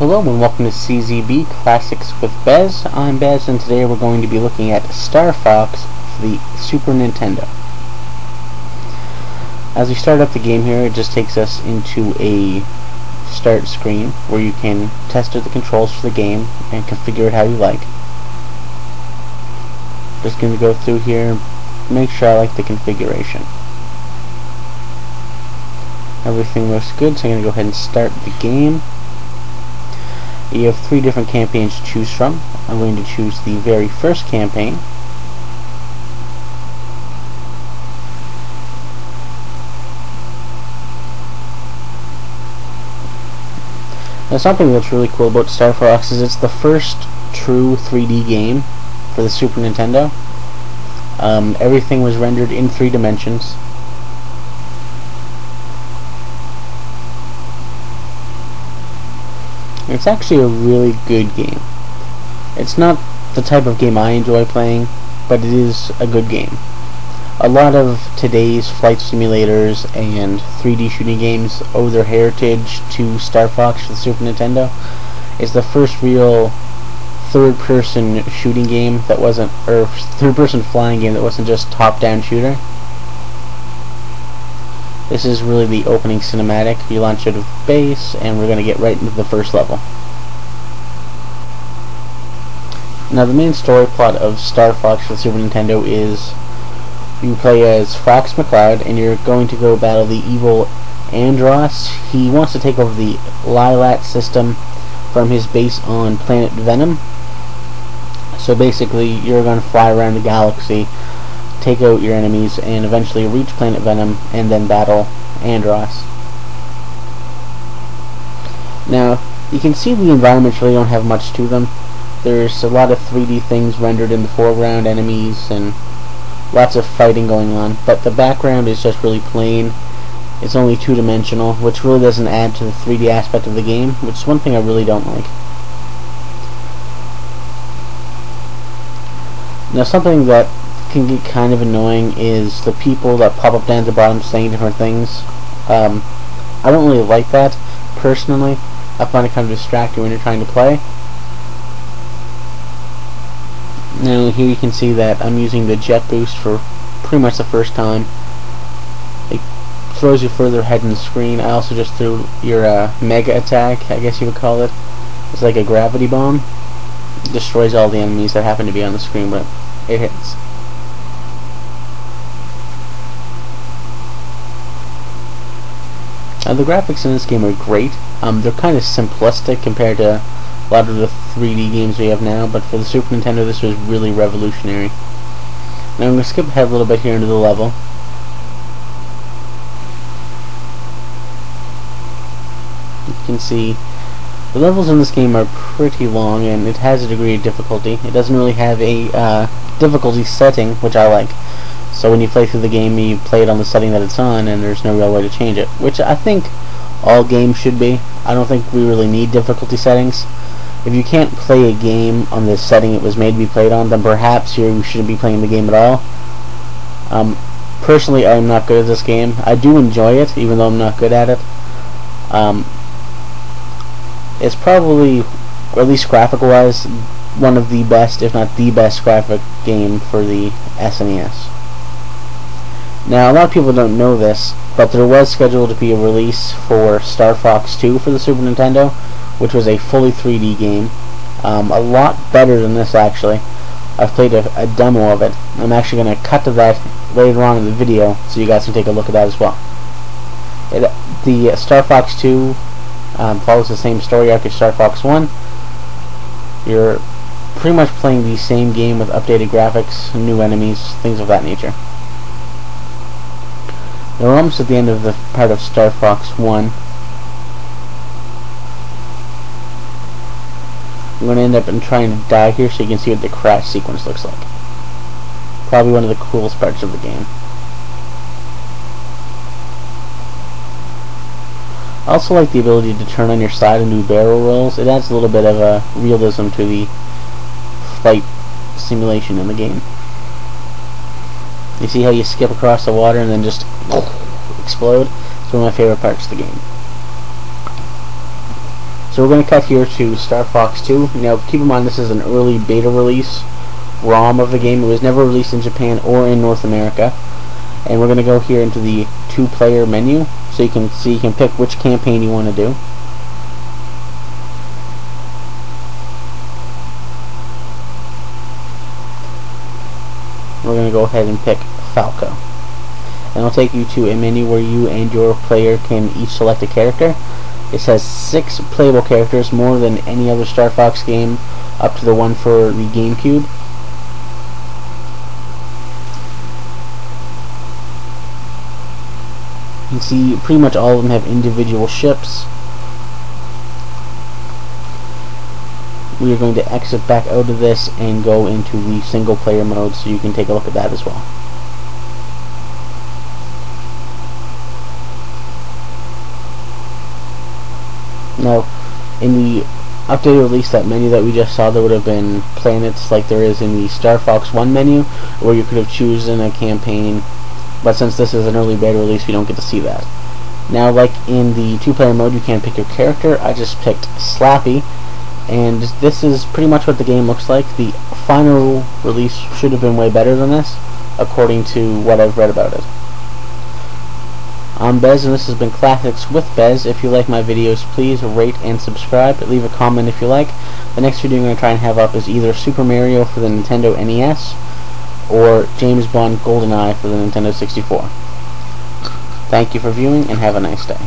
Hello and welcome to CZB Classics with Bez. I'm Bez and today we're going to be looking at Starfox for the Super Nintendo. As we start up the game here, it just takes us into a start screen where you can test out the controls for the game and configure it how you like. Just going to go through here and make sure I like the configuration. Everything looks good, so I'm going to go ahead and start the game. You have 3 different campaigns to choose from. I'm going to choose the very first campaign. Now, something that's really cool about Starfox is it's the first true 3D game for the Super Nintendo. Everything was rendered in 3 dimensions. It's actually a really good game. It's not the type of game I enjoy playing, but it is a good game. A lot of today's flight simulators and 3D shooting games owe their heritage to Starfox for the Super Nintendo. It's the first real third-person shooting game that wasn't, or third-person flying game that wasn't just top-down shooter. This is really the opening cinematic. You launch out of base, and we're going to get right into the first level. Now, the main story plot of Starfox for the Super Nintendo is you play as Fox McCloud, and you're going to go battle the evil Andross. He wants to take over the Layat system from his base on planet Venom. So basically, you're going to fly around the galaxy, take out your enemies, and eventually reach planet Venom and then battle Andross. Now, you can see the environments really don't have much to them. There's a lot of 3D things rendered in the foreground, enemies, and lots of fighting going on, but the background is just really plain. It's only 2-dimensional, which really doesn't add to the 3D aspect of the game, which is one thing I really don't like. Now, something that can get kind of annoying is the people that pop up down at the bottom saying different things. I don't really like that personally. I find it kind of distracting when you're trying to play. Now here you can see that I'm using the jet boost for pretty much the first time. It throws you further ahead in the screen. I also just threw your mega attack, I guess you would call it. It's like a gravity bomb. It destroys all the enemies that happen to be on the screen, but it hits. The graphics in this game are great. They're kind of simplistic compared to a lot of the 3D games we have now, but for the Super Nintendo this was really revolutionary. Now I'm going to skip ahead a little bit here into the level. You can see the levels in this game are pretty long, and it has a degree of difficulty. It doesn't really have a difficulty setting, which I like. So when you play through the game, you play it on the setting that it's on, and there's no real way to change it, which I think all games should be. I don't think we really need difficulty settings. If you can't play a game on the setting it was made to be played on, then perhaps you shouldn't be playing the game at all. Personally, I'm not good at this game. I do enjoy it, even though I'm not good at it. It's probably, or at least graphic-wise, one of the best, if not the best graphic game for the SNES. Now, a lot of people don't know this, but there was scheduled to be a release for Starfox 2 for the Super Nintendo, which was a fully 3D game. A lot better than this, actually. I've played a demo of it. I'm actually going to cut to that later on in the video, so you guys can take a look at that as well. The Starfox 2 follows the same story arc as Starfox 1. You're pretty much playing the same game with updated graphics, new enemies, things of that nature. Now we're almost at the end of the part of Starfox 1. I'm going to end up trying to die here so you can see what the crash sequence looks like. Probably one of the coolest parts of the game. I also like the ability to turn on your side and do barrel rolls. It adds a little bit of a realism to the flight simulation in the game. You see how you skip across the water and then just explode? It's one of my favorite parts of the game. So we're going to cut here to Starfox 2. Now keep in mind this is an early beta release ROM of the game. It was never released in Japan or in North America. And we're going to go here into the 2-player menu, so you can pick which campaign you want to do. We're going to go ahead and pick Falco. And it'll take you to a menu where you and your player can each select a character. It says 6 playable characters, more than any other Star Fox game up to the one for the GameCube. You can see pretty much all of them have individual ships. We are going to exit back out of this and go into the single player mode so you can take a look at that as well. Now, in the updated release, that menu that we just saw, there would have been planets like there is in the Star Fox 1 menu, where you could have chosen a campaign, but since this is an early beta release, we don't get to see that. Now, like in the 2-player mode, you can pick your character. I just picked Slappy, and this is pretty much what the game looks like. The final release should have been way better than this, according to what I've read about it. I'm Bez, and this has been Classics with Bez. If you like my videos, please rate and subscribe. Leave a comment if you like. The next video I'm going to try and have up is either Super Mario for the Nintendo NES or James Bond GoldenEye for the Nintendo 64. Thank you for viewing, and have a nice day.